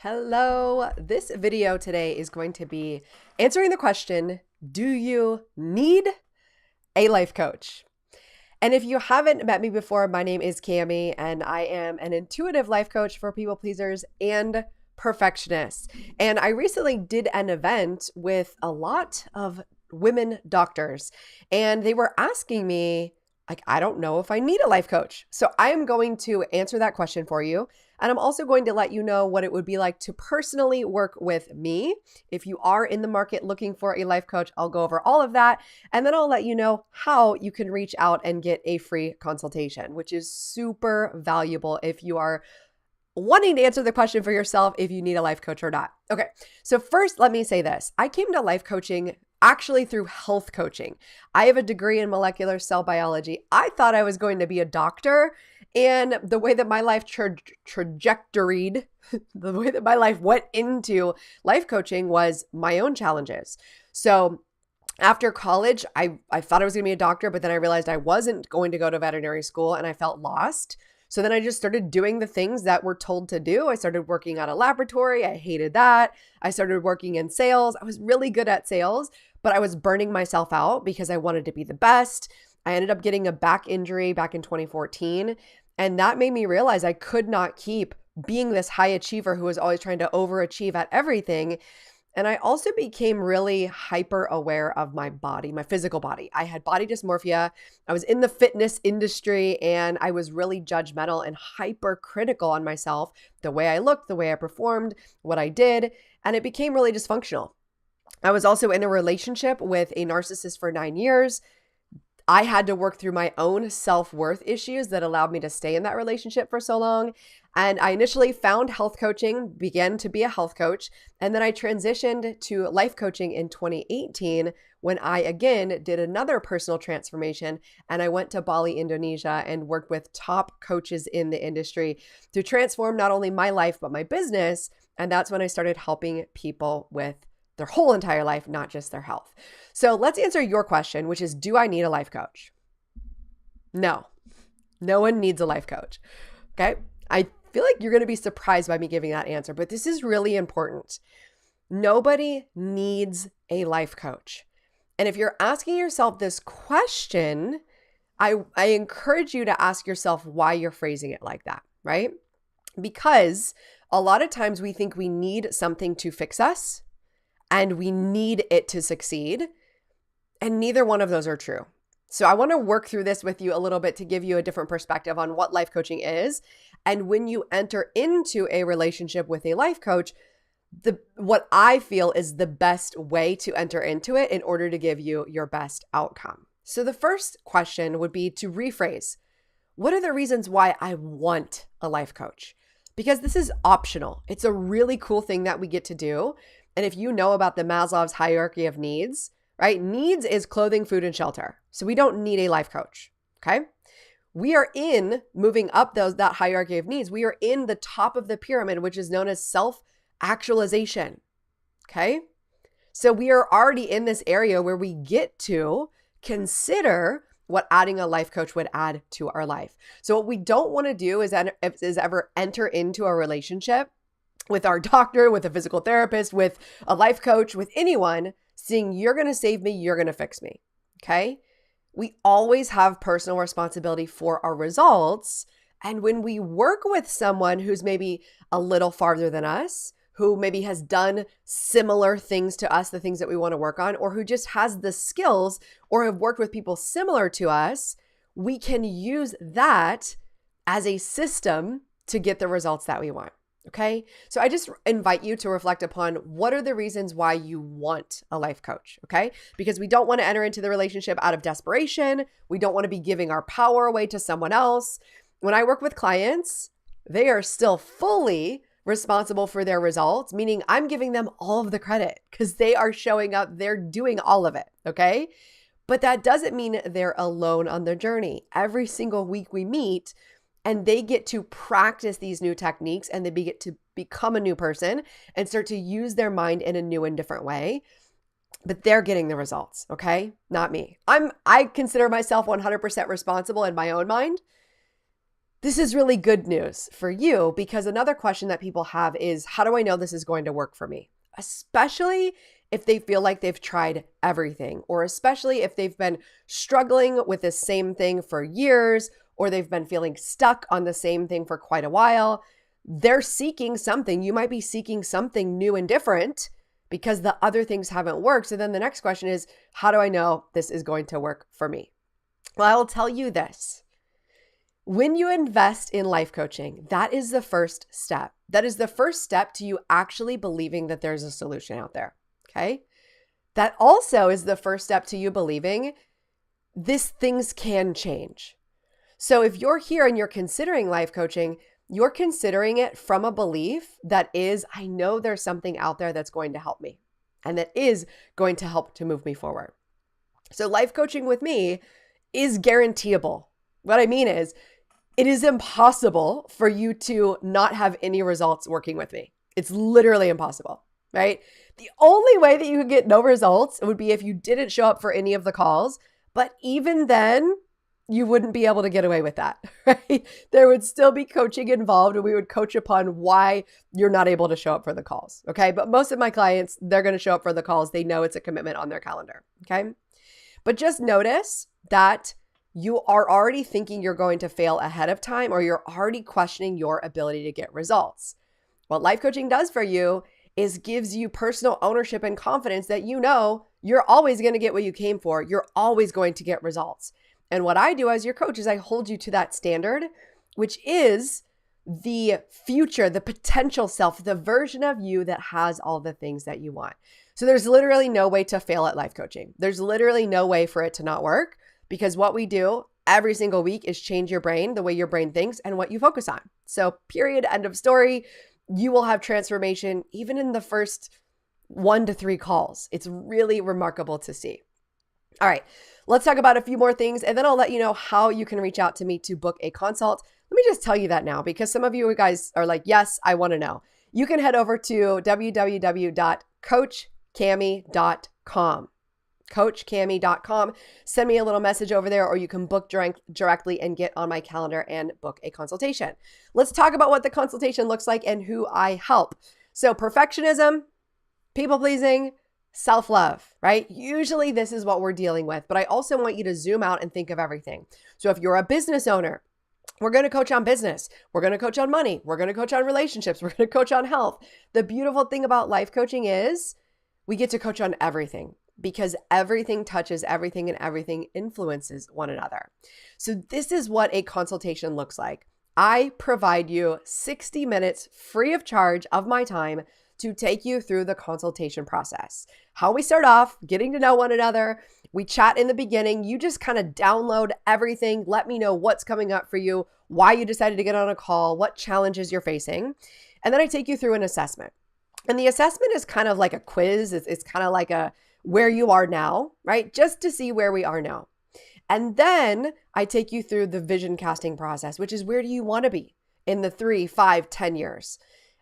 Hello. This video today is going to be answering the question, do you need a life coach? And if you haven't met me before, my name is Camy and I am an intuitive life coach for people pleasers and perfectionists. And I recently did an event with a lot of women doctors and they were asking me, I don't know if I need a life coach. So I am going to answer that question for you. And I'm also going to let you know what it would be like to personally work with me. If you are in the market looking for a life coach, I'll go over all of that. And then I'll let you know how you can reach out and get a free consultation, which is super valuable if you are wanting to answer the question for yourself if you need a life coach or not. Okay, so first, let me say this. I came to life coaching actually through health coaching. I have a degree in molecular cell biology. I thought I was going to be a doctor, and the way that my life trajectoried, the way that my life went into life coaching was my own challenges. So after college, I thought I was going to be a doctor, but then I realized I wasn't going to go to veterinary school and I felt lost. So then I just started doing the things that were told to do. I started working at a laboratory. I hated that. I started working in sales. I was really good at sales, but I was burning myself out because I wanted to be the best. I ended up getting a back injury back in 2014. And that made me realize I could not keep being this high achiever who was always trying to overachieve at everything. And I also became really hyper aware of my body, my physical body. I had body dysmorphia. I was in the fitness industry and I was really judgmental and hyper critical on myself, the way I looked, the way I performed, what I did, and it became really dysfunctional. I was also in a relationship with a narcissist for 9 years. I had to work through my own self-worth issues that allowed me to stay in that relationship for so long. And I initially found health coaching, began to be a health coach, and then I transitioned to life coaching in 2018 when I again did another personal transformation and I went to Bali, Indonesia and worked with top coaches in the industry to transform not only my life, but my business. And that's when I started helping people with their whole entire life, not just their health. So let's answer your question, which is, do I need a life coach? No, no one needs a life coach. Okay. I feel like you're going to be surprised by me giving that answer, but this is really important. Nobody needs a life coach. And if you're asking yourself this question, I encourage you to ask yourself why you're phrasing it like that, right? Because a lot of times we think we need something to fix us and we need it to succeed. And neither one of those are true. So I want to work through this with you a little bit to give you a different perspective on what life coaching is. And when you enter into a relationship with a life coach, what I feel is the best way to enter into it in order to give you your best outcome. So the first question would be to rephrase. What are the reasons why I want a life coach? Because this is optional. It's a really cool thing that we get to do. And if you know about the Maslow's hierarchy of needs, right? Needs is clothing, food, and shelter. So we don't need a life coach, okay? We are in moving up that hierarchy of needs. We are in the top of the pyramid, which is known as self-actualization, okay? So we are already in this area where we get to consider what adding a life coach would add to our life. So what we don't want to do is ever enter into a relationship with our doctor, with a physical therapist, with a life coach, with anyone, saying, you're going to save me, you're going to fix me, okay? We always have personal responsibility for our results. And when we work with someone who's maybe a little farther than us, who maybe has done similar things to us, the things that we want to work on, or who just has the skills or have worked with people similar to us, we can use that as a system to get the results that we want. Okay. So I just invite you to reflect upon what are the reasons why you want a life coach. Okay. Because we don't want to enter into the relationship out of desperation. We don't want to be giving our power away to someone else. When I work with clients, they are still fully responsible for their results, meaning I'm giving them all of the credit because they are showing up, they're doing all of it. Okay. But that doesn't mean they're alone on their journey. Every single week we meet, and they get to practice these new techniques and they get to become a new person and start to use their mind in a new and different way. But they're getting the results, okay? Not me. I consider myself 100% responsible in my own mind, This is really good news for you because another question that people have is, how do I know this is going to work for me? Especially if they feel like they've tried everything, or especially if they've been struggling with the same thing for years, or they've been feeling stuck on the same thing for quite a while. They're seeking something. You might be seeking something new and different because the other things haven't worked. So then the next question is, how do I know this is going to work for me? Well, I will tell you this. When you invest in life coaching, that is the first step. That is the first step to you actually believing that there's a solution out there, okay? That also is the first step to you believing things can change. So if you're here and you're considering life coaching, you're considering it from a belief that is, I know there's something out there that's going to help me and that is going to help to move me forward. So life coaching with me is guaranteeable. What I mean is, it is impossible for you to not have any results working with me. It's literally impossible, right? The only way that you could get no results would be if you didn't show up for any of the calls. But even then, you wouldn't be able to get away with that, right? There would still be coaching involved, and we would coach upon why you're not able to show up for the calls, okay? But most of my clients, they're going to show up for the calls. They know it's a commitment on their calendar, okay? But just notice that you are already thinking you're going to fail ahead of time, or you're already questioning your ability to get results. What life coaching does for you is gives you personal ownership and confidence that you know you're always going to get what you came for. You're always going to get results. And what I do as your coach is I hold you to that standard, which is the future, the potential self, the version of you that has all the things that you want. So there's literally no way to fail at life coaching. There's literally no way for it to not work. Because what we do every single week is change your brain, the way your brain thinks, and what you focus on. So period, end of story. You will have transformation even in the first 1 to 3 calls. It's really remarkable to see. All right, let's talk about a few more things, and then I'll let you know how you can reach out to me to book a consult. Let me just tell you that now, because some of you guys are like, yes, I want to know. You can head over to www.coachcamy.com. coachcamy.com. Send me a little message over there, or you can book directly and get on my calendar and book a consultation. Let's talk about what the consultation looks like and who I help. So perfectionism, people-pleasing, self-love, right? Usually this is what we're dealing with, but I also want you to zoom out and think of everything. So if you're a business owner, we're going to coach on business. We're going to coach on money. We're going to coach on relationships. We're going to coach on health. The beautiful thing about life coaching is we get to coach on everything, because everything touches everything and everything influences one another. So this is what a consultation looks like. I provide you 60 minutes free of charge of my time to take you through the consultation process. How we start off, getting to know one another. We chat in the beginning. You just kind of download everything. Let me know what's coming up for you, why you decided to get on a call, what challenges you're facing. And then I take you through an assessment. And the assessment is kind of like a quiz. It's kind of like a where you are now, right? Just to see where we are now. And then I take you through the vision casting process, which is where do you want to be in the 3, 5, 10 years?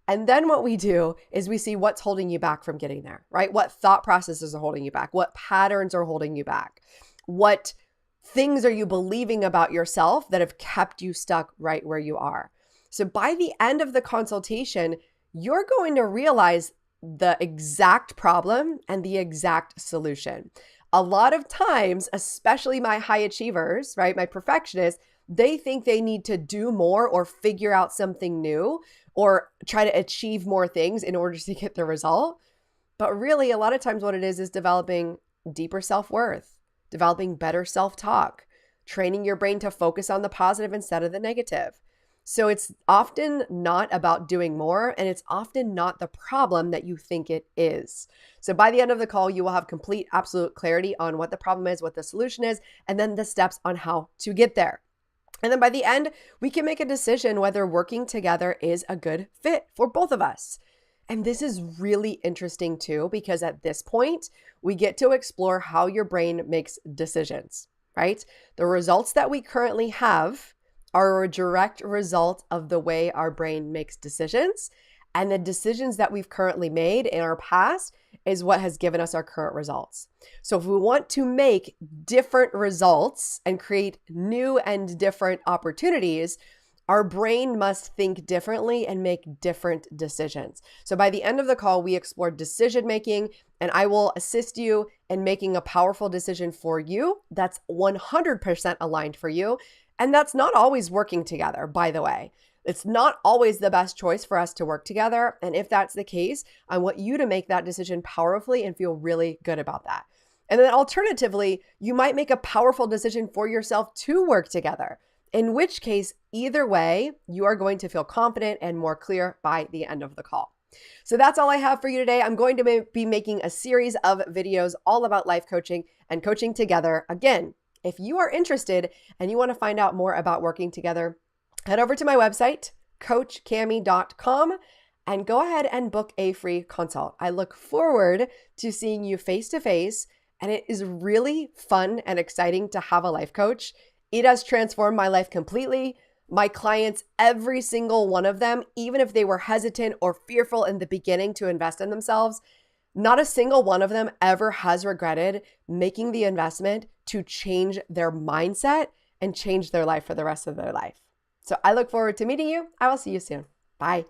And then what we do is we see what's holding you back from getting there, right? What thought processes are holding you back? What patterns are holding you back? What things are you believing about yourself that have kept you stuck right where you are? So by the end of the consultation, you're going to realize the exact problem and the exact solution. A lot of times, especially my high achievers, right, my perfectionists, they think they need to do more or figure out something new or try to achieve more things in order to get the result. But really, a lot of times what it is developing deeper self-worth, developing better self-talk, training your brain to focus on the positive instead of the negative. So it's often not about doing more, and it's often not the problem that you think it is. So by the end of the call, you will have complete, absolute clarity on what the problem is, what the solution is, and then the steps on how to get there. And then by the end, we can make a decision whether working together is a good fit for both of us. And this is really interesting too, because at this point, we get to explore how your brain makes decisions, right? The results that we currently have are a direct result of the way our brain makes decisions. And the decisions that we've currently made in our past is what has given us our current results. So if we want to make different results and create new and different opportunities, Our brain must think differently and make different decisions. So by the end of the call, we explore decision making, and I will assist you in making a powerful decision for you that's 100% aligned for you. And that's not always working together, by the way. It's not always the best choice for us to work together. And if that's the case, I want you to make that decision powerfully and feel really good about that. And then alternatively, you might make a powerful decision for yourself to work together. In which case, either way, you are going to feel confident and more clear by the end of the call. So that's all I have for you today. I'm going to be making a series of videos all about life coaching and coaching together. Again, if you are interested and you want to find out more about working together, head over to my website, coachcamy.com, and go ahead and book a free consult. I look forward to seeing you face to face, and it is really fun and exciting to have a life coach. It has transformed my life completely. My clients, every single one of them, even if they were hesitant or fearful in the beginning to invest in themselves, not a single one of them ever has regretted making the investment to change their mindset and change their life for the rest of their life. So I look forward to meeting you. I will see you soon. Bye.